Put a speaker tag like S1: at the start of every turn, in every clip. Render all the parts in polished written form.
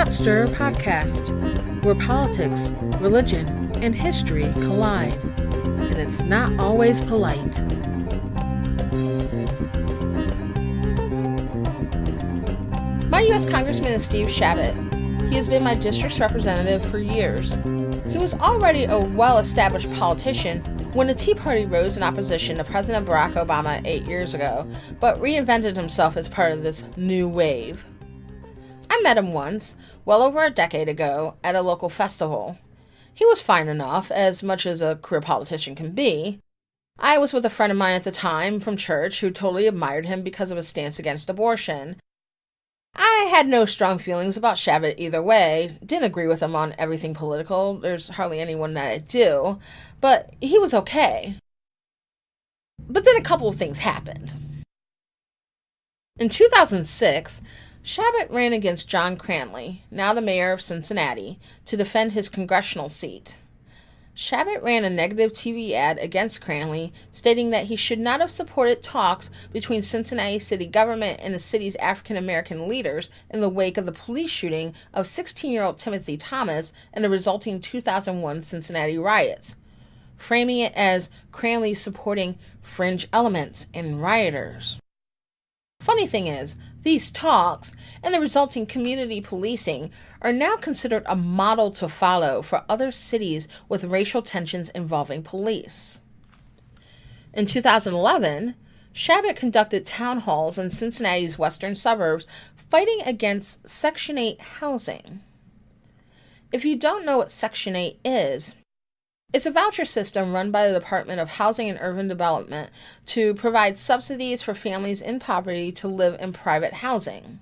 S1: Potstirrer podcast, where politics, religion, and history collide, and it's not always polite. My U.S. Congressman is Steve Chabot. He has been my district's representative for years. He was already a well-established politician when the Tea Party rose in opposition to President Barack Obama 8 years ago, but reinvented himself as part of this new wave. I met him once, well over a decade ago, at a local festival. He was fine enough, as much as a career politician can be. I was with a friend of mine at the time from church who totally admired him because of his stance against abortion. I had no strong feelings about Chabot either way, didn't agree with him on everything political, there's hardly anyone that I do, but he was okay. But then a couple of things happened. In 2006, Chabot ran against John Cranley, now the mayor of Cincinnati, to defend his congressional seat. Chabot ran a negative TV ad against Cranley, stating that he should not have supported talks between Cincinnati city government and the city's African-American leaders in the wake of the police shooting of 16-year-old Timothy Thomas and the resulting 2001 Cincinnati riots, framing it as Cranley supporting fringe elements and rioters. Funny thing is, these talks and the resulting community policing are now considered a model to follow for other cities with racial tensions involving police. In 2011, Chabot conducted town halls in Cincinnati's western suburbs fighting against Section 8 housing. If you don't know what Section 8 is, it's a voucher system run by the Department of Housing and Urban Development to provide subsidies for families in poverty to live in private housing.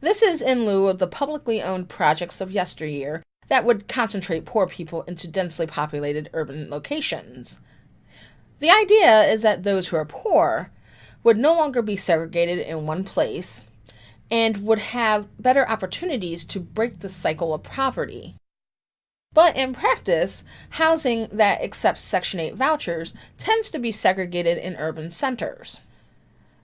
S1: This is in lieu of the publicly owned projects of yesteryear that would concentrate poor people into densely populated urban locations. The idea is that those who are poor would no longer be segregated in one place and would have better opportunities to break the cycle of poverty. But in practice, housing that accepts Section 8 vouchers tends to be segregated in urban centers.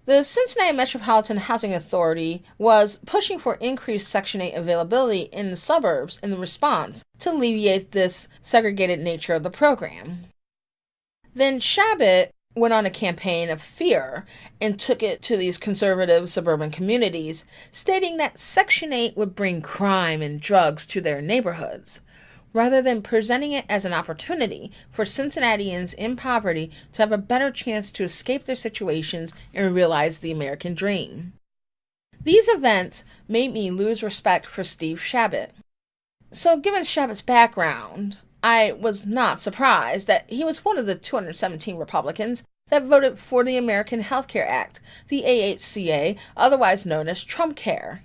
S1: The Cincinnati Metropolitan Housing Authority was pushing for increased Section 8 availability in the suburbs in response to alleviate this segregated nature of the program. Then Chabot went on a campaign of fear and took it to these conservative suburban communities, stating that Section 8 would bring crime and drugs to their neighborhoods, rather than presenting it as an opportunity for Cincinnatians in poverty to have a better chance to escape their situations and realize the American dream. These events made me lose respect for Steve Chabot. So given Chabot's background, I was not surprised that he was one of the 217 Republicans that voted for the American Health Care Act, the AHCA, otherwise known as Trumpcare.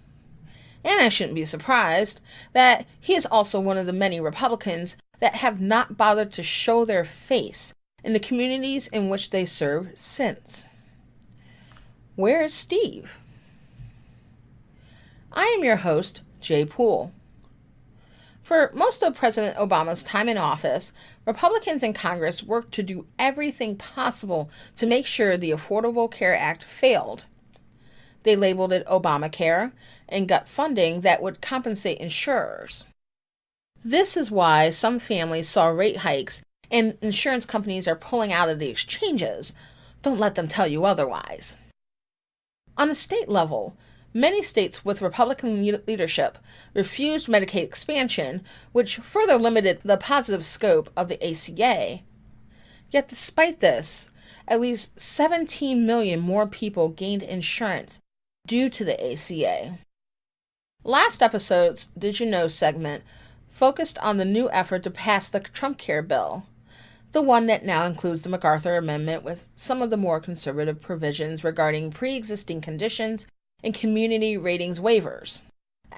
S1: And I shouldn't be surprised that he is also one of the many Republicans that have not bothered to show their face in the communities in which they serve since. Where is Steve? I am your host, Jaye Pool. For most of President Obama's time in office, Republicans in Congress worked to do everything possible to make sure the Affordable Care Act failed. They labeled it Obamacare and got funding that would compensate insurers. This is why some families saw rate hikes and insurance companies are pulling out of the exchanges. Don't let them tell you otherwise. On a state level, many states with Republican leadership refused Medicaid expansion, which further limited the positive scope of the ACA. Yet despite this, at least 17 million more people gained insurance due to the ACA. Last episode's Did You Know segment focused on the new effort to pass the Trumpcare bill, the one that now includes the MacArthur Amendment with some of the more conservative provisions regarding pre-existing conditions and community ratings waivers.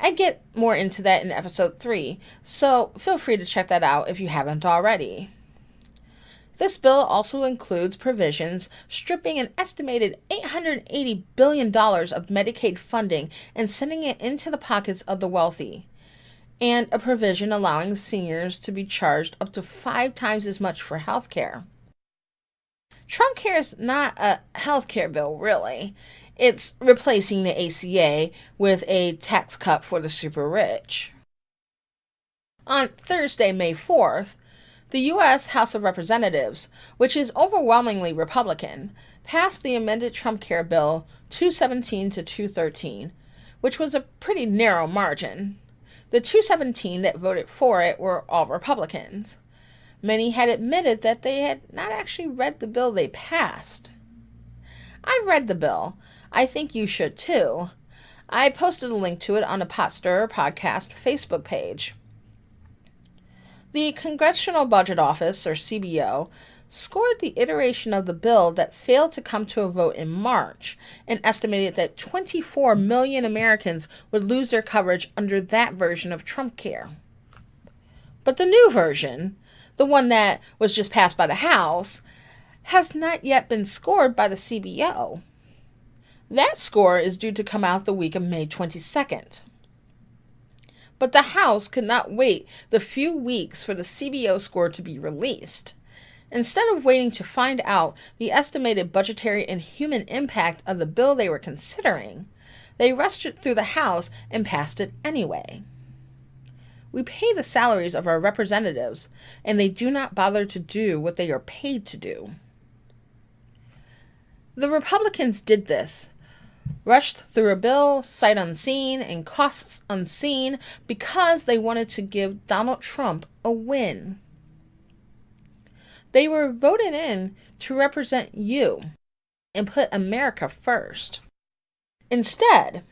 S1: I get more into that in episode 3, so feel free to check that out if you haven't already. This bill also includes provisions stripping an estimated $880 billion of Medicaid funding and sending it into the pockets of the wealthy, and a provision allowing seniors to be charged up to 5 times as much for health care. Trumpcare is not a health care bill, really. It's replacing the AHCA with a tax cut for the super rich. On Thursday, May 4th, the U.S. House of Representatives, which is overwhelmingly Republican, passed the amended Trumpcare bill 217 to 213, which was a pretty narrow margin. The 217 that voted for it were all Republicans. Many had admitted that they had not actually read the bill they passed. I read the bill. I think you should too. I posted a link to it on the Potstirrer podcast Facebook page. The Congressional Budget Office, or CBO, scored the iteration of the bill that failed to come to a vote in March and estimated that 24 million Americans would lose their coverage under that version of Trumpcare. But the new version, the one that was just passed by the House, has not yet been scored by the CBO. That score is due to come out the week of May 22nd. But the House could not wait the few weeks for the CBO score to be released. Instead of waiting to find out the estimated budgetary and human impact of the bill they were considering, they rushed it through the House and passed it anyway. We pay the salaries of our representatives, and they do not bother to do what they are paid to do. The Republicans did this, rushed through a bill, sight unseen, and costs unseen, because they wanted to give Donald Trump a win. They were voted in to represent you and put America first. Instead,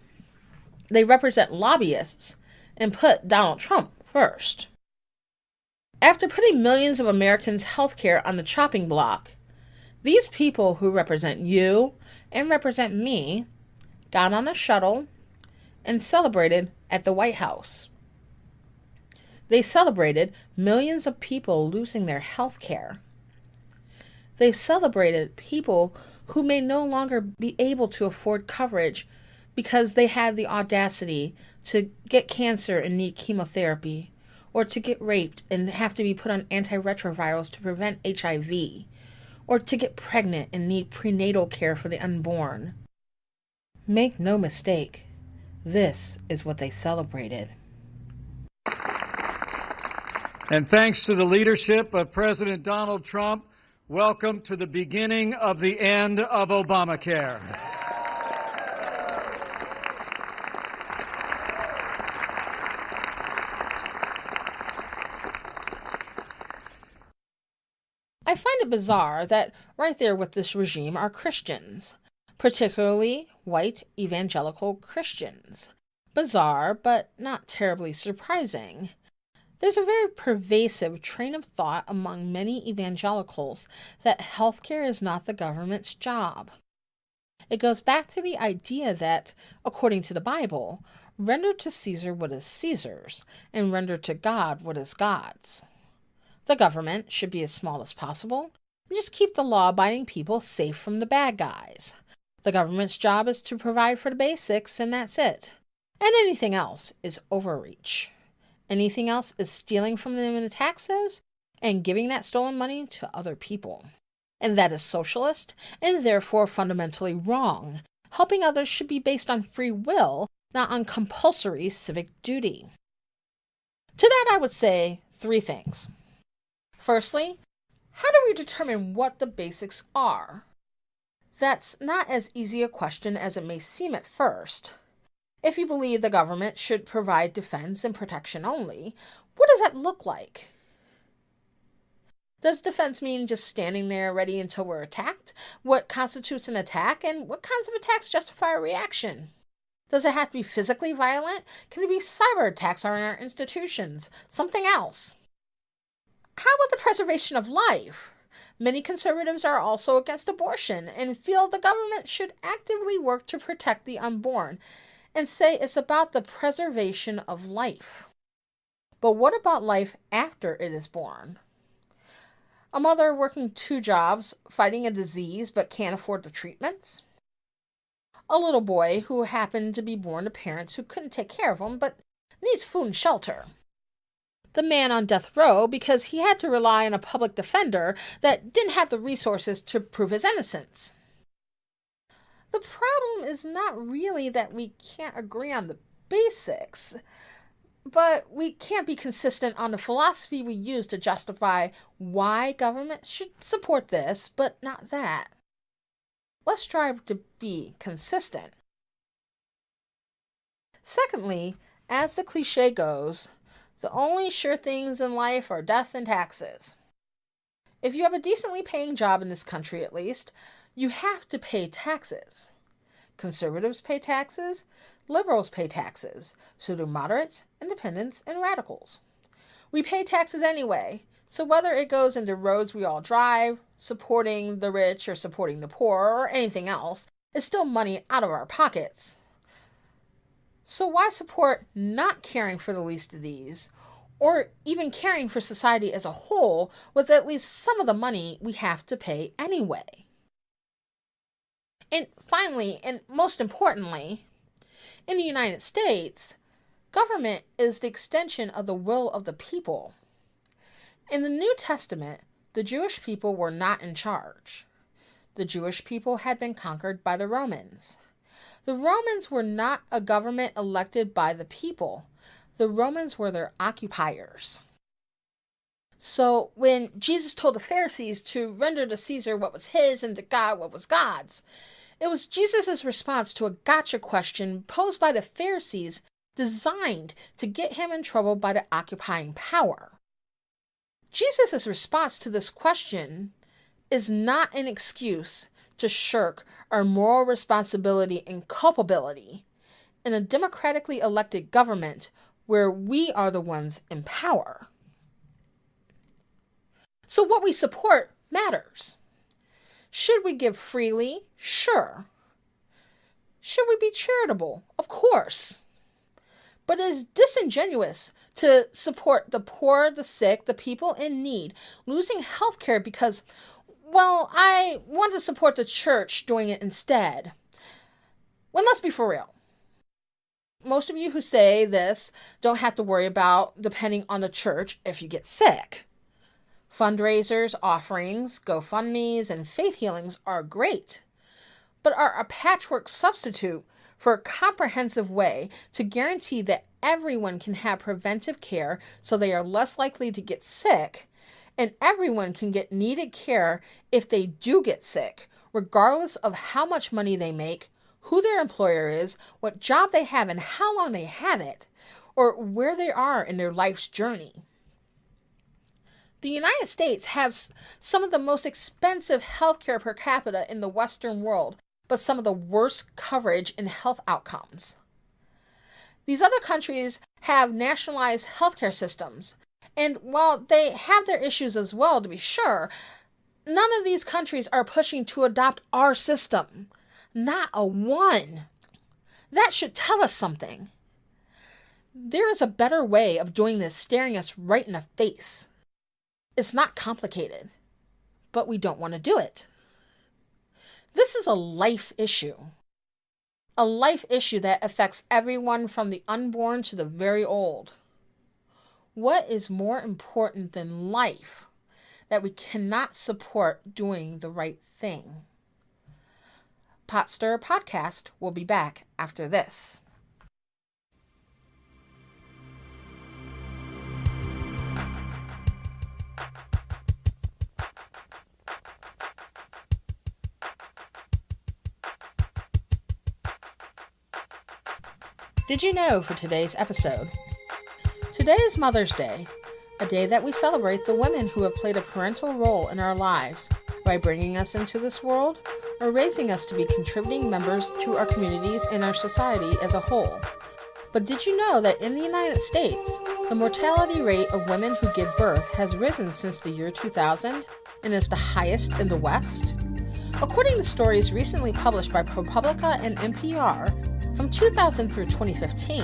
S1: they represent lobbyists and put Donald Trump first. After putting millions of Americans' health care on the chopping block, these people who represent you and represent me got on a shuttle and celebrated at the White House. They celebrated millions of people losing their health care. They celebrated people who may no longer be able to afford coverage because they had the audacity to get cancer and need chemotherapy, or to get raped and have to be put on antiretrovirals to prevent HIV, or to get pregnant and need prenatal care for the unborn. Make no mistake, this is what they celebrated.
S2: And thanks to the leadership of President Donald Trump, welcome to the beginning of the end of Obamacare.
S1: I find it bizarre that right there with this regime are Christians, particularly white evangelical Christians. Bizarre, but not terribly surprising. There's a very pervasive train of thought among many evangelicals that healthcare is not the government's job. It goes back to the idea that, according to the Bible, render to Caesar what is Caesar's, and render to God what is God's. The government should be as small as possible, and just keep the law-abiding people safe from the bad guys. The government's job is to provide for the basics, and that's it. And anything else is overreach. Anything else is stealing from them in the taxes and giving that stolen money to other people. And that is socialist and therefore fundamentally wrong. Helping others should be based on free will, not on compulsory civic duty. To that I would say 3 things. Firstly, how do we determine what the basics are? That's not as easy a question as it may seem at first. If you believe the government should provide defense and protection only, what does that look like? Does defense mean just standing there ready until we're attacked? What constitutes an attack, and what kinds of attacks justify a reaction? Does it have to be physically violent? Can it be cyber attacks on our institutions? Something else? How about the preservation of life? Many conservatives are also against abortion and feel the government should actively work to protect the unborn, and say it's about the preservation of life. But what about life after it is born? A mother working 2 jobs, fighting a disease but can't afford the treatments? A little boy who happened to be born to parents who couldn't take care of him but needs food and shelter? The man on death row because he had to rely on a public defender that didn't have the resources to prove his innocence? The problem is not really that we can't agree on the basics, but we can't be consistent on the philosophy we use to justify why government should support this, but not that. Let's strive to be consistent. Secondly, as the cliche goes, the only sure things in life are death and taxes. If you have a decently paying job in this country at least, you have to pay taxes. Conservatives pay taxes, liberals pay taxes, so do moderates, independents, and radicals. We pay taxes anyway, so whether it goes into roads we all drive, supporting the rich or supporting the poor, or anything else, it's still money out of our pockets. So why support not caring for the least of these, or even caring for society as a whole with at least some of the money we have to pay anyway? And finally, and most importantly, in the United States, government is the extension of the will of the people. In the New Testament, the Jewish people were not in charge. The Jewish people had been conquered by the Romans. The Romans were not a government elected by the people. The Romans were their occupiers. So when Jesus told the Pharisees to render to Caesar what was his and to God what was God's, it was Jesus' response to a gotcha question posed by the Pharisees designed to get him in trouble by the occupying power. Jesus' response to this question is not an excuse to shirk our moral responsibility and culpability in a democratically elected government where we are the ones in power. So what we support matters. Should we give freely? Sure. Should we be charitable? Of course. But it is disingenuous to support the poor, the sick, the people in need, losing health care because, well, I want to support the church doing it instead. Well, let's be for real. Most of you who say this don't have to worry about depending on the church if you get sick. Fundraisers, offerings, GoFundMes, and faith healings are great, but are a patchwork substitute for a comprehensive way to guarantee that everyone can have preventive care so they are less likely to get sick, and everyone can get needed care if they do get sick, regardless of how much money they make, who their employer is, what job they have, and how long they have it, or where they are in their life's journey. The United States has some of the most expensive healthcare per capita in the Western world, but some of the worst coverage and health outcomes. These other countries have nationalized healthcare systems, and while they have their issues as well, to be sure, none of these countries are pushing to adopt our system. Not a one. That should tell us something. There is a better way of doing this staring us right in the face. It's not complicated, but we don't want to do it. This is a life issue. A life issue that affects everyone from the unborn to the very old. What is more important than life that we cannot support doing the right thing? Potstirrer podcast will be back after this. Did you know for today's episode? Today is Mother's Day, a day that we celebrate the women who have played a parental role in our lives by bringing us into this world or raising us to be contributing members to our communities and our society as a whole. But did you know that in the United States, the mortality rate of women who give birth has risen since the year 2000 and is the highest in the West? According to stories recently published by ProPublica and NPR, from 2000 through 2015,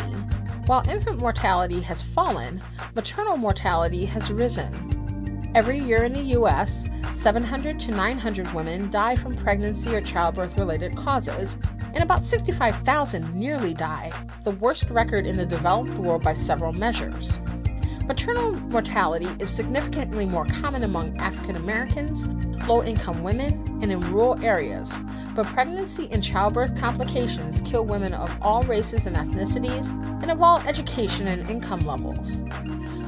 S1: while infant mortality has fallen, maternal mortality has risen. Every year in the U.S., 700 to 900 women die from pregnancy or childbirth-related causes, and about 65,000 nearly die, the worst record in the developed world by several measures. Maternal mortality is significantly more common among African Americans, low-income women, and in rural areas, but pregnancy and childbirth complications kill women of all races and ethnicities and of all education and income levels.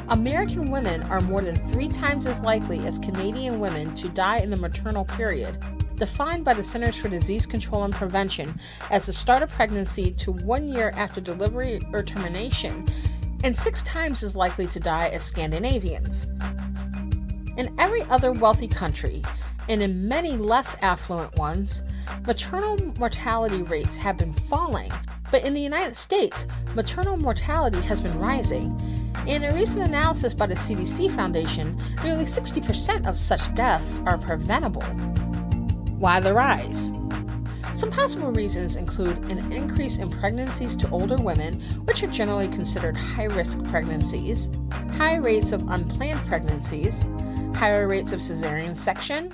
S1: American women are more than 3 times as likely as Canadian women to die in the maternal period, defined by the Centers for Disease Control and Prevention as the start of pregnancy to 1 year after delivery or termination, and 6 times as likely to die as Scandinavians. In every other wealthy country, and in many less affluent ones, maternal mortality rates have been falling, but in the United States, maternal mortality has been rising. In a recent analysis by the CDC Foundation, nearly 60% of such deaths are preventable. Why the rise? Some possible reasons include an increase in pregnancies to older women, which are generally considered high-risk pregnancies, high rates of unplanned pregnancies, higher rates of cesarean section,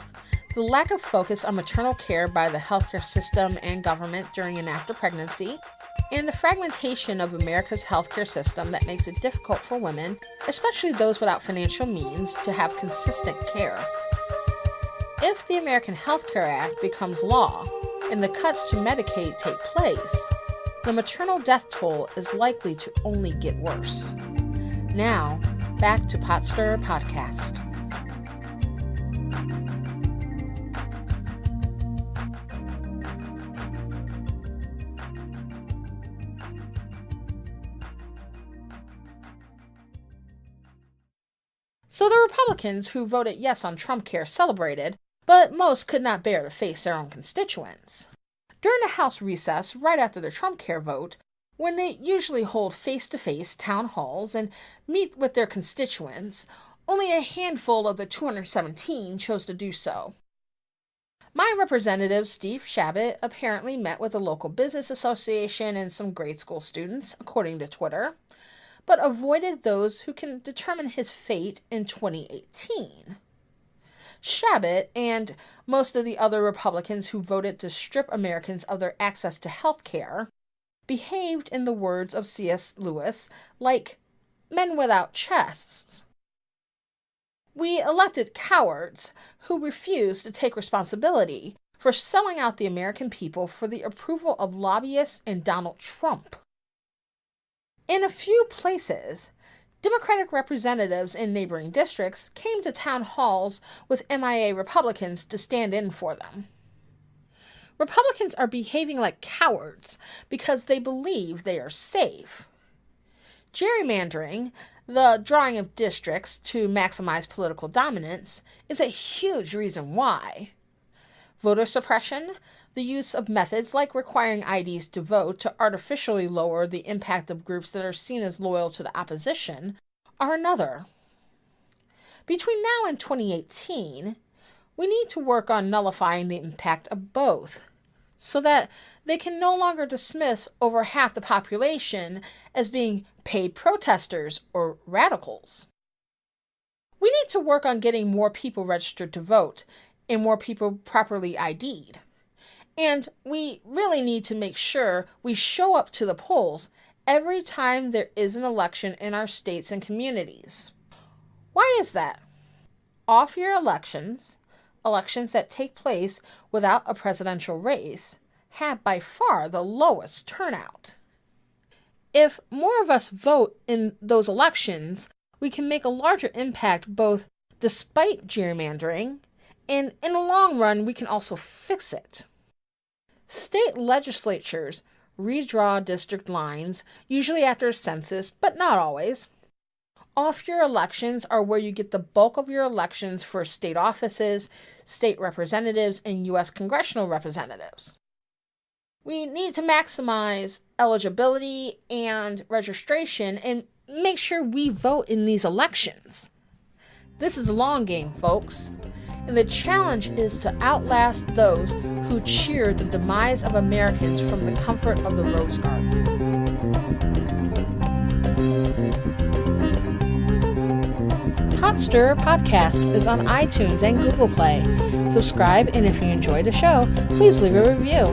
S1: the lack of focus on maternal care by the healthcare system and government during and after pregnancy, and the fragmentation of America's healthcare system that makes it difficult for women, especially those without financial means, to have consistent care. If the American Health Care Act becomes law and the cuts to Medicaid take place, the maternal death toll is likely to only get worse. Now, back to Potstirrer Podcast. So the Republicans who voted yes on Trumpcare celebrated, but most could not bear to face their own constituents. During the House recess right after the Trumpcare vote, when they usually hold face-to-face town halls and meet with their constituents, only a handful of the 217 chose to do so. My representative, Steve Shabbat, apparently met with a local business association and some grade school students, according to Twitter, but avoided those who can determine his fate in 2018. Shabbat and most of the other Republicans who voted to strip Americans of their access to health care behaved, in the words of C.S. Lewis, like men without chests. We elected cowards who refused to take responsibility for selling out the American people for the approval of lobbyists and Donald Trump. In a few places, Democratic representatives in neighboring districts came to town halls with MIA Republicans to stand in for them. Republicans are behaving like cowards because they believe they are safe. Gerrymandering, the drawing of districts to maximize political dominance, is a huge reason why. Voter suppression, the use of methods like requiring IDs to vote to artificially lower the impact of groups that are seen as loyal to the opposition, are another. Between now and 2018, we need to work on nullifying the impact of both, so that they can no longer dismiss over half the population as being paid protesters or radicals. We need to work on getting more people registered to vote and more people properly ID'd. And we really need to make sure we show up to the polls every time there is an election in our states and communities. Why is that? Off-year elections that take place without a presidential race, have by far the lowest turnout. If more of us vote in those elections, we can make a larger impact both despite gerrymandering, and in the long run, we can also fix it. State legislatures redraw district lines, usually after a census, but not always. Off-year elections are where you get the bulk of your elections for state offices, state representatives, and U.S. congressional representatives. We need to maximize eligibility and registration and make sure we vote in these elections. This is a long game, folks. And the challenge is to outlast those who cheer the demise of Americans from the comfort of the Rose Garden. Potstirrer Podcast is on iTunes and Google Play. Subscribe, and if you enjoy the show, please leave a review.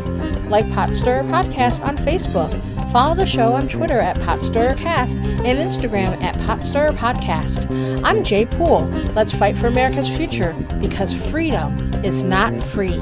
S1: Like Potstirrer Podcast on Facebook. Follow the show on Twitter at PotstirrerCast and Instagram at Potstirrer Podcast. I'm Jaye Pool. Let's fight for America's future, because freedom is not free.